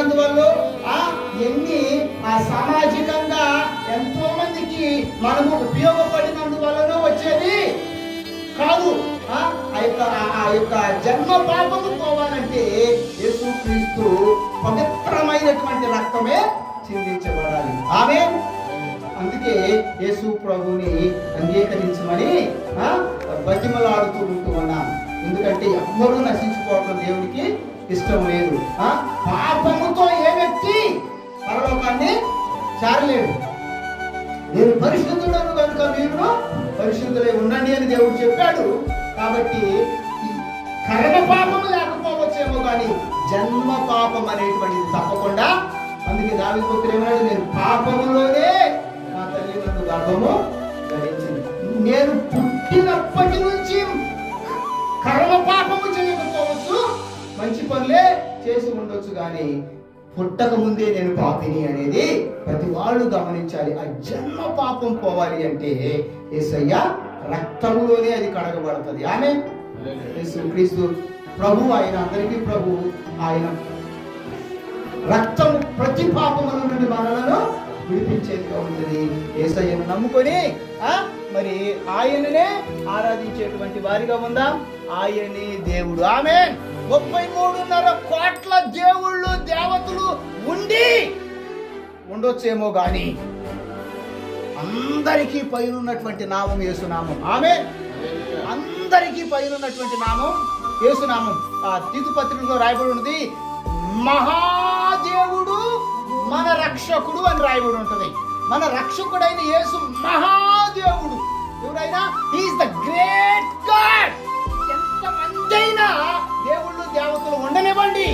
పడినందువల్ల ఎన్ని సామాజికంగా ఎంతో మందికి మనము ఉపయోగపడినందువల్లనో వచ్చేది కాదు. ఆ యొక్క జన్మ పాపము పోవాలంటే యేసుక్రీస్తు పవిత్రమైనటువంటి రక్తమే చిందించబడాలి. ఆమేన్. అందుకే యేసు ప్రభుని అంగీకరించమని బతిమలాడుతూ ఉంటూ ఉన్నాం. ఎందుకంటే ఎవ్వరూ నశించుకోవడం దేవునికి ఇష్టం లేదు. పాపముతో ఏ వ్యక్తి పరలోకాన్ని చేరలేడు. నేను పరిశుద్ధుడను కనుక మీరు పరిశుద్ధులై ఉండండి అని దేవుడు చెప్పాడు. కాబట్టి కర్మ పాపము లేకపోవచ్చేమో కానీ జన్మ పాపం అనేటువంటిది తప్పకుండా. అందుకే దావీదు భక్తుడు ఏమన్నాడు, నేను పాపములోనే నా తల్లి నన్ను గర్భము ధరించింది. నేను పుట్టినప్పటి నుంచి కర్మ పాపము చేయకపోవచ్చు, మంచి పనులే చేసి ఉండొచ్చు, కానీ పుట్టక ముందే నేను పాపిని అనేది ప్రతి వాళ్ళు గమనించాలి. ఆ జన్మ పాపం పోవాలి అంటే యేసయ్య రక్తములోనే అది కడగబడుతుంది. ఆమె యేసుక్రీస్తు ప్రభు, ఆయన అందరికీ ప్రభు. ఆయన రక్తము ప్రతి పాపముల నుండి మనలను విడిపించేదిగా ఉంటుంది. యేసయ్యను నమ్ముకొని మరి ఆయననే ఆరాధించేటువంటి వారిగా ఉందాం. ఆయనే దేవుడు. ఆమేన్. 33.5 కోట్ల దేవుళ్ళు దేవతలు ఉండొచ్చేమో గాని అందరికీ పైనున్నటువంటి నామం యేసునామం. ఆమేన్. అందరికీ పైనున్నటువంటి నామం యేసునామం. తీతు పత్రికలో రాయబడి ఉన్నది, మహాదేవుడు మన రక్షకుడు అని రాయబడి ఉంటుంది. మన రక్షకుడైన యేసు మహాదేవుడు. ఎవరైనా హీఈస్ ద గ్రేట్ గాడ్. ఎంతమందైనా దేవుళ్ళు దేవతలు ఉండనివ్వండి,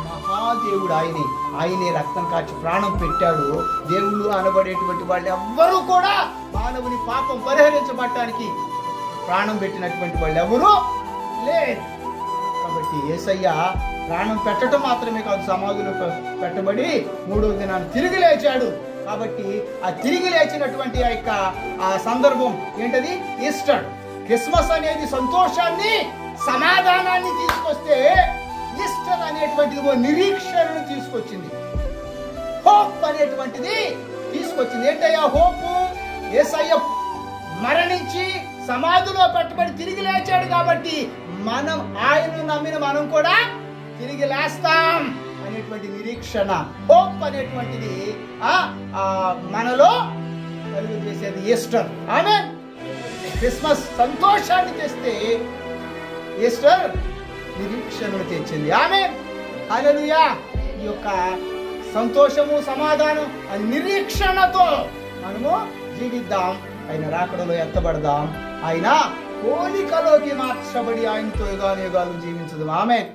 మహాదేవుడు ఆయనే. ఆయనే రక్తం కాచి ప్రాణం పెట్టాడు. దేవుళ్ళు అనబడేటువంటి వాళ్ళు ఎవ్వరూ కూడా మానవుని పాపం పరిహరించబడటానికి ప్రాణం పెట్టినటువంటి వాళ్ళు ఎవరూ లేదు. కాబట్టి యేసయ్య ప్రాణం పెట్టడం మాత్రమే కాదు, సమాధిలో పెట్టబడి 3వ దినాన్ని తిరిగి లేచాడు. కాబట్టి ఆ తిరిగి లేచినటువంటి ఆ సందర్భం ఏంటది? ఈస్టర్. క్రిస్మస్ అనేది సంతోషాన్ని సమాధానాన్ని తీసుకొస్తే, ఈస్టర్ అనేటువంటిది ఓ నిరీక్షణను తీసుకొచ్చింది. హోప్ అనేటువంటిది తీసుకొచ్చింది. ఏంటయ్యా హోపు? యేసయ్య మరణించి సమాధిలో పెట్టబడి తిరిగి లేచాడు కాబట్టి మనం ఆయనను నమ్మిన మనం కూడా తిరిగి లేస్తాం అనేటువంటి నిరీక్షణ, హోప్ అనేటువంటిది మనలో కలుగు చేసేది ఈస్టర్. ఆమేన్. క్రిస్మస్ సంతోషాన్ని తెస్తే ఈస్టర్ నిరీక్షణను తెచ్చింది. ఆమేన్. హల్లెలూయా. ఈ యొక్క సంతోషము సమాధానం నిరీక్షణతో మనము జీవిద్దాం. ఆయన రాకడలో ఎత్తబడదాం. ఆయన పోలికలోకి మార్చబడి ఆయనతో యుగాలు జీవించదు. ఆమేన్.